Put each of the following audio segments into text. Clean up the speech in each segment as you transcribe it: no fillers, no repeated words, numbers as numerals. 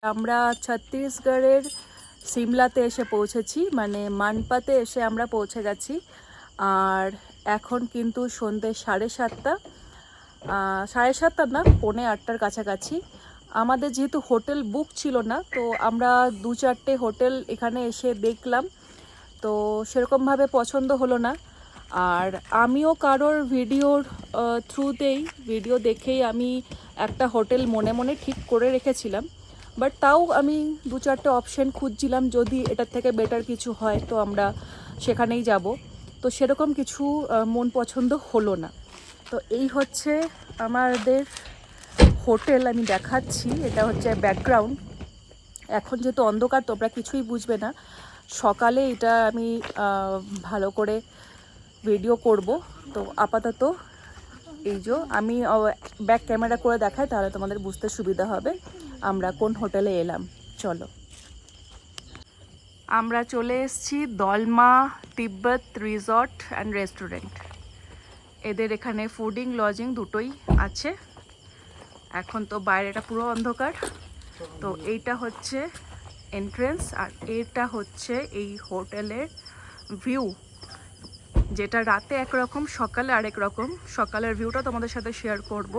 আমরা ছত্তিশগড়ের সিমলাতে এসে পৌঁছেছি, মানে মানপাতে এসে আমরা পৌঁছে গেছি। আর এখন কিন্তু সন্ধ্যে 7:30, 7:30 না, 7:45-8টার কাছাকাছি। আমাদের যেহেতু হোটেল বুক ছিল না, তো আমরা 2-4টে হোটেল এখানে এসে দেখলাম, তো সেরকমভাবে পছন্দ হলো না। আর আমিও কারোর ভিডিও দেখেই আমি একটা হোটেল মনে মনে ঠিক করে রেখেছিলাম, বাট তাও আমি 2-4টে অপশন খুঁজছিলাম, যদি এটার থেকে বেটার কিছু হয় তো আমরা সেখানেই যাব। তো সেরকম কিছু মন পছন্দ হলো না। তো এই হচ্ছে আমাদের হোটেল, আমি দেখাচ্ছি। এটা হচ্ছে ব্যাকগ্রাউন্ড। এখন যেহেতু অন্ধকার তোমরা কিছুই বুঝবে না, সকালে এটা আমি ভালো করে ভিডিও করব। তো আপাতত এই যে আমি ব্যাক ক্যামেরা করে দেখাই, তাহলে তোমাদের বুঝতে সুবিধা হবে আমরা কোন হোটেলে এলাম। চলো, আমরা চলে এসেছি দলমা তিব্বত রিসর্ট অ্যান্ড রেস্টুরেন্ট। এদের এখানে ফুডিং লজিং দুটোই আছে। এখন তো বাইরেটা পুরো অন্ধকার। তো এইটা হচ্ছে এন্ট্রেন্স, আর এটা হচ্ছে এই হোটেলের ভিউ, যেটা রাতে একরকম, সকালে আরেক রকম। সকালের ভিউটা তোমাদের সাথে শেয়ার করব।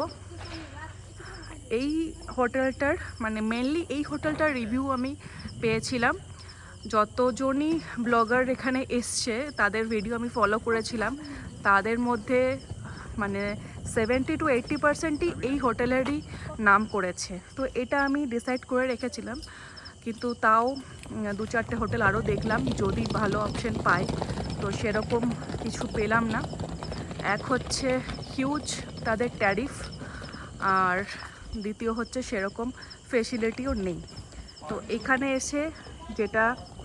এই হোটেলটার মানে মেনলি এই হোটেলটার রিভিউ আমি পেয়েছিলাম, যতজনই ব্লগার এখানে এসছে তাদের ভিডিও আমি ফলো করেছিলাম, তাদের মধ্যে মানে 70-80%ই এই হোটেলেরই নাম করেছে। তো এটা আমি ডিসাইড করে রেখেছিলাম, কিন্তু তাও 2-4টে হোটেল আরও দেখলাম, যদি ভালো অপশন পাই। তো সেরকম কিছু পেলাম না। এক হচ্ছে হিউজ তাদের ট্যারিফ, আর দ্বিতীয় হচ্ছে সেরকম ফেসিলিটিও নেই। তো এখানে এসে যেটা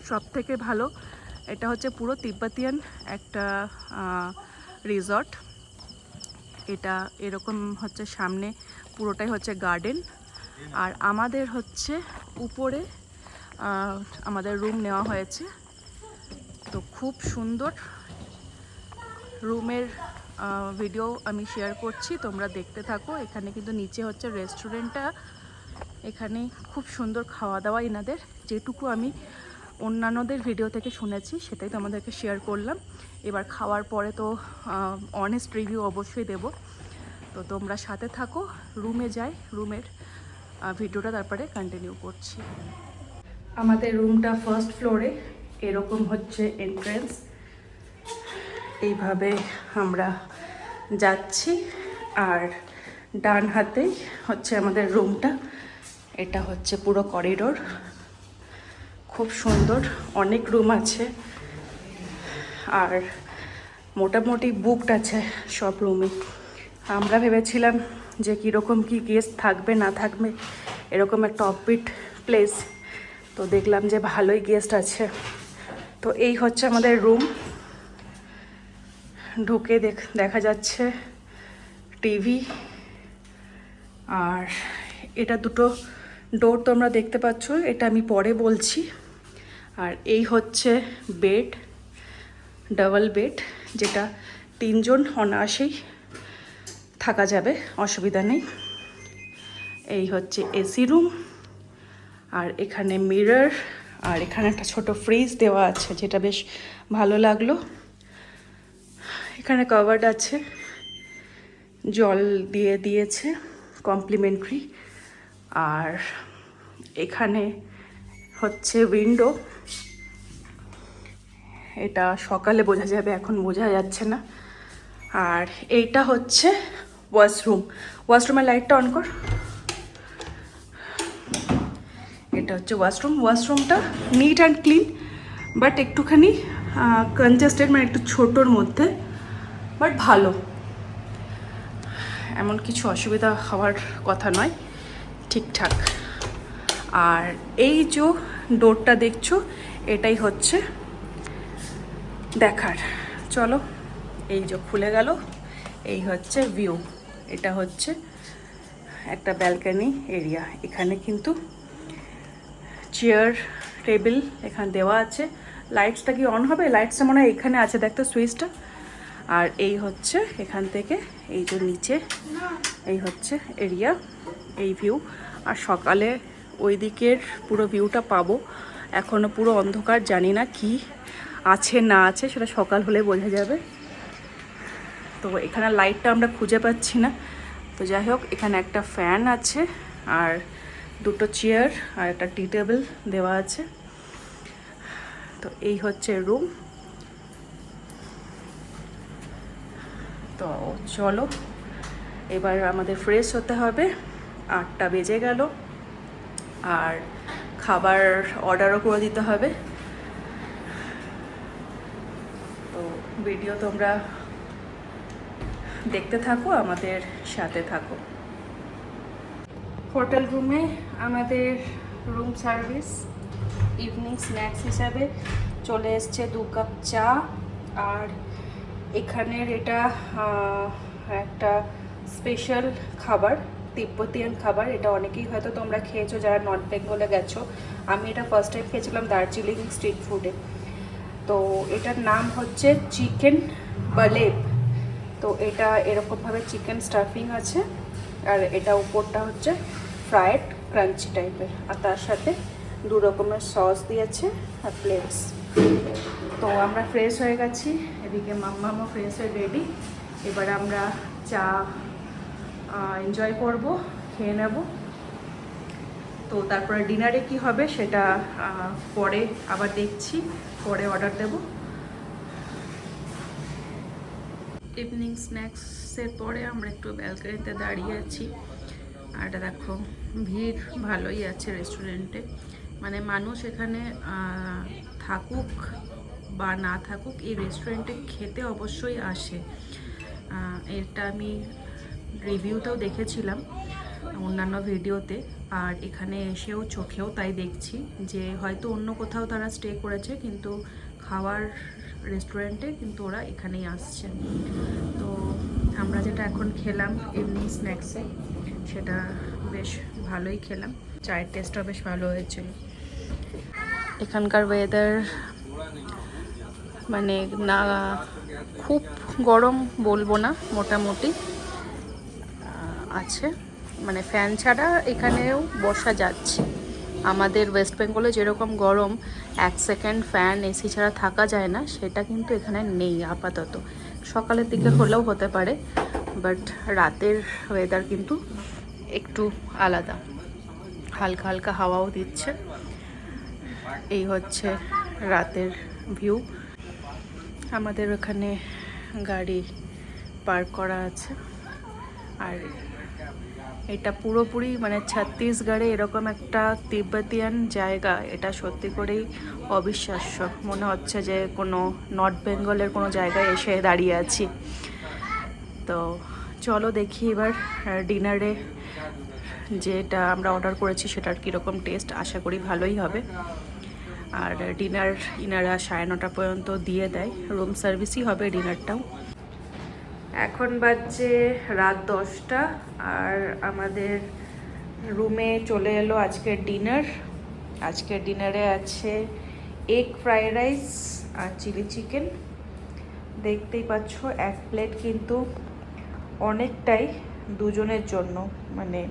সব থেকে ভালো, এটা হচ্ছে পুরো তিব্বতিয়ান একটা রিসর্ট। এটা এরকম হচ্ছে, সামনে পুরোটাই হচ্ছে গার্ডেন। আর আমাদের হচ্ছে উপরে আমাদের রুম নেওয়া হয়েছে। তো খুব সুন্দর রুমের ভিডিও আমি শেয়ার করছি, তোমরা দেখতে থাকো। এখানে কিন্তু নিচে হচ্ছে রেস্টুরেন্টটা, এখানে খুব সুন্দর খাওয়া দাওয়া এনাদের, যেটুকু আমি অন্যান্যদের ভিডিও থেকে শুনেছি সেটাই তোমাদেরকে শেয়ার করলাম। এবার খাওয়ার পরে তো অনেস্ট রিভিউ অবশ্যই দেব। তো তোমরা সাথে থাকো, রুমে যাই, রুমের ভিডিওটা তারপরে কন্টিনিউ করছি। আমাদের রুমটা ফার্স্ট ফ্লোরে, এরকম হচ্ছে এন্ট্রেন্স। এইভাবে আমরা যাচ্ছি, আর ডান হাতে হচ্ছে আমাদের রুমটা। এটা হচ্ছে পুরো করিডোর, খুব সুন্দর, অনেক রুম আছে, আর মোটামুটি বুকড আছে সব রুমই। আমরা ভেবেছিলাম যে কীরকম কী গেস্ট থাকবে না থাকবে, এরকম একটা অফবিট প্লেস। তো দেখলাম যে ভালোই গেস্ট আছে। তো এই হচ্ছে আমাদের রুম। ঢুকে দেখা যাচ্ছে টিভি, আর এটা দুটো ডোর তোমরা দেখতে পাচ্ছ, এটা আমি পরে বলছি। আর এই হচ্ছে বেড, ডাবল বেড, যেটা 3জন অনায়াসেই থাকা যাবে, অসুবিধা নেই। এই হচ্ছে এসি রুম, আর এখানে মিরর, আর এখানে একটা ছোট ফ্রিজ দেওয়া আছে, যেটা বেশ ভালো লাগলো। এখানে কাভার্ড আছে, জল দিয়েছে কমপ্লিমেন্টারি। আর এখানে হচ্ছে উইন্ডো, এটা সকালে বোঝা যাবে, এখন বোঝা যাচ্ছে না। আর এইটা হচ্ছে ওয়াশরুম। ওয়াশরুমের লাইটটা অন কর। এটা হচ্ছে ওয়াশরুম। ওয়াশরুমটা নিট অ্যান্ড ক্লিন, বাট একটুখানি কনজাস্টেড, মানে একটু ছোটোর মধ্যে, বাট ভালো, এমন কিছু অসুবিধা হওয়ার কথা নয়, ঠিকঠাক। আর এই যে ডোরটা দেখছো, এটাই হচ্ছে দেখার। চলো, এই যে খুলে গেল, এই হচ্ছে ভিউ। এটা হচ্ছে একটা ব্যালকনি এরিয়া। এখানে কিন্তু চেয়ার টেবিল এখানে দেওয়া আছে। লাইটসটা কি অন হবে? লাইটসটা মনে হয় এখানে আছে, দেখতো সুইচটা। আর এই হচ্ছে এখান থেকে এই যে নিচে, এই হচ্ছে এরিয়া, এই ভিউ। আর সকালে ওই দিকের পুরো ভিউটা পাবো। এখনও পুরো অন্ধকার, জানি না কি আছে না আছে, সেটা সকাল হলে বোঝা যাবে। তো এখানে লাইটটা আমরা খুঁজে পাচ্ছি না। তো যাই হোক, এখানে একটা ফ্যান আছে আর দুটো চেয়ার আর একটা টি টেবিল দেওয়া আছে। তো এই হচ্ছে রুম। তো চলো এবার আমাদের ফ্রেশ হতে হবে। 8টা বেজে গেল আর খাবার অর্ডারও করে দিতে হবে। তো ভিডিও তোমরা দেখতে থাকো, আমাদের সাথে থাকো। হোটেল রুমে আমাদের রুম সার্ভিস ইভিনিং স্ন্যাক্স হিসাবে চলে এসছে 2 কাপ চা। আর এখানের এটা একটা স্পেশাল খাবার, তিব্বতিয়ান খাবার। এটা অনেকেই হয়তো তোমরা খেয়েছো যারা নর্থ বেঙ্গলে গেছো। আমি এটা ফার্স্ট টাইম খেয়েছিলাম দার্জিলিং স্ট্রিট ফুডে। তো এটার নাম হচ্ছে চিকেন বালেব। তো এটা এরকমভাবে চিকেন স্টাফিং আছে আর এটা উপরটা হচ্ছে ফ্রায়েড ক্রাঞ্চি টাইপের, আর তার সাথে 2 রকমের সস দিয়েছে আর প্লেটস। তো আমরা ফ্রেশ হয়ে গেছি, এদিকে মাম্মামও ফ্রেশ হয়ে রেডি। এবার আমরা চা এনজয় করব, খেয়ে নেব। তো তারপরে ডিনারে কি হবে সেটা পরে আবার দেখছি, পরে অর্ডার দেব। ইভিনিং স্ন্যাক্সের পরে আমরা একটু ব্যালকনিতে দাঁড়িয়ে আছি। আর এটা দেখো, ভিড় ভালোই আছে রেস্টুরেন্টে। মানে মানুষ এখানে থাকুক বা না থাকুক, এই রেস্টুরেন্টে খেতে অবশ্যই আসে। এটা আমি রিভিউতেও দেখেছিলাম, অন্যান্য ভিডিওতে, আর এখানে এসেও চোখেও তাই দেখছি যে হয়তো অন্য কোথাও তারা স্টে করেছে, কিন্তু খাওয়ার রেস্টুরেন্টে কিন্তু ওরা এখানেই আসছে। তো আমরা যেটা এখন খেলাম ইভিনিং স্ন্যাক্সে, সেটা বেশ ভালোই খেলাম। চায়ের টেস্টটাও বেশ ভালো হয়েছিল। এখানকার ওয়েদার মানে না খুব গরম বলবো না, মোটামুটি আছে। মানে ফ্যান ছাড়া এখানেও বসা যাচ্ছে। আমাদের ওয়েস্ট বেঙ্গলে যেরকম গরম 1 সেকেন্ড ফ্যান এসি ছাড়া থাকা যায় না, সেটা কিন্তু এখানে নেই আপাতত। সকালের দিকে হলেও হতে পারে, বাট রাতের ওয়েদার কিন্তু একটু আলাদা, হালকা হালকা হাওয়াও দিচ্ছে। এই হচ্ছে রাতের ভিউ। আমাদের ওখানে গাড়ি পার্ক করা আছে। আর এটা পুরোপুরি মানে ছত্তিশগড়ে এরকম একটা তিব্বতিয়ান জায়গা, এটা সত্যি করেই অবিশ্বাস্য। মনে হচ্ছে যে কোনো নর্থ বেঙ্গলের কোনো জায়গায় এসে দাঁড়িয়ে আছি। তো চলো দেখি এবার ডিনারে যেটা আমরা অর্ডার করেছি সেটার কীরকম টেস্ট। আশা করি ভালোই হবে। আর ডিনার ইনারা 9:30 পর্যন্ত দিয়ে দেয়, রুম সার্ভিসই হবে ডিনারটাও। এখন বাজছে রাত 10টা আর আমাদের রুমে চলে এলো আজকের ডিনার। আজকের ডিনারে আছে এগ ফ্রাইড রাইস আর চিলি চিকেন। দেখতেই পাচ্ছ 1 প্লেট কিন্তু অনেকটাই দুজনের জন্য, মানে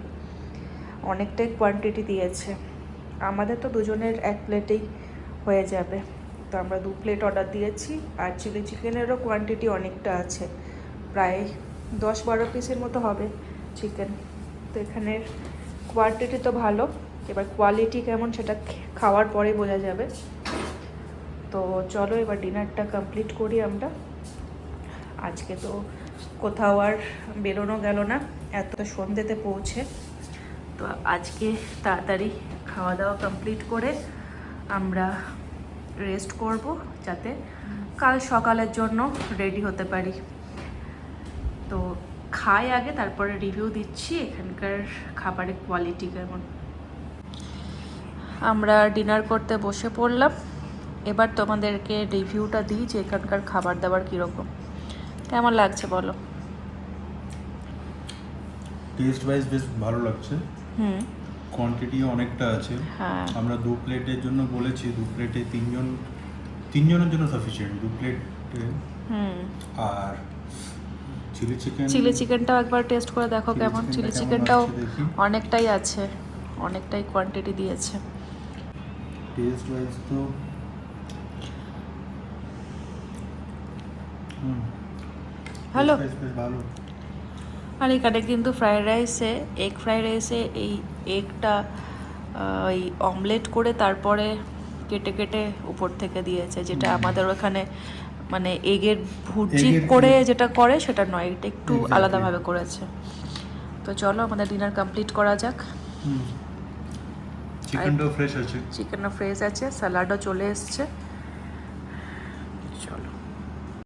অনেকটাই কোয়ান্টিটি দিয়েছে। আমাদের তো দুজনের 1 প্লেটেই হয়ে যাবে, তো আমরা 2 প্লেট অর্ডার দিয়েছি। আর চিলি চিকেনেরও কোয়ান্টিটি অনেকটা আছে, প্রায় 10-12 পিসের মতো হবে চিকেন। তো এখানের কোয়ান্টিটি তো ভালো, এবার কোয়ালিটি কেমন সেটা খাওয়ার পরে বোঝা যাবে। তো চলো এবার ডিনারটা কমপ্লিট করি আমরা। আজকে তো কোথাও আর বেরোনো গেল না এত সন্ধ্যেতে পৌঁছে। তো আজকে তাড়াতাড়ি খাওয়া দাওয়া কমপ্লিট করে আমরা রেস্ট করব, যাতে কাল সকালের জন্য রেডি হতে পারি। তো খাই আগে, তারপরে রিভিউ দিচ্ছি এখানকার খাবারের কোয়ালিটি কেমন। আমরা ডিনার করতে বসে পড়লাম। এবার তোমাদেরকে রিভিউটা দিই যে এখানকার খাবার দাবার কীরকম, কেমন লাগছে বলো। টেস্ট ওয়াইজ বেশ ভালো লাগছে। কোয়ান্টিটি অনেকটা আছে। হ্যাঁ, আমরা 2 প্লেটের জন্য বলেছি, 2 প্লেটে তিনজনের জন্য সাফিসিয়েন্ট 2 প্লেটে। আর চিলি চিকেনটাও একবার টেস্ট করে দেখো কেমন। চিলি চিকেনটাও অনেকটাই আছে, অনেকটাই কোয়ান্টিটি দিয়েছে। টেস্ট ওয়াইজ তো ভালো। বেশ ভালো। আর এখানে কিন্তু ফ্রাইড রাইসে এই এগটা ওই অমলেট করে তারপরে কেটে কেটে উপর থেকে দিয়েছে, যেটা আমাদের ওখানে মানে এগের ভুর্জি করে যেটা করে সেটা নয়, এটা একটু Exactly. আলাদাভাবে করেছে। তো চলো আমাদের ডিনার কমপ্লিট করা যাক। চিকেনটাও ফ্রেশ আছে, চিকেনও ফ্রেশ আছে, স্যালাডও চলে এসছে।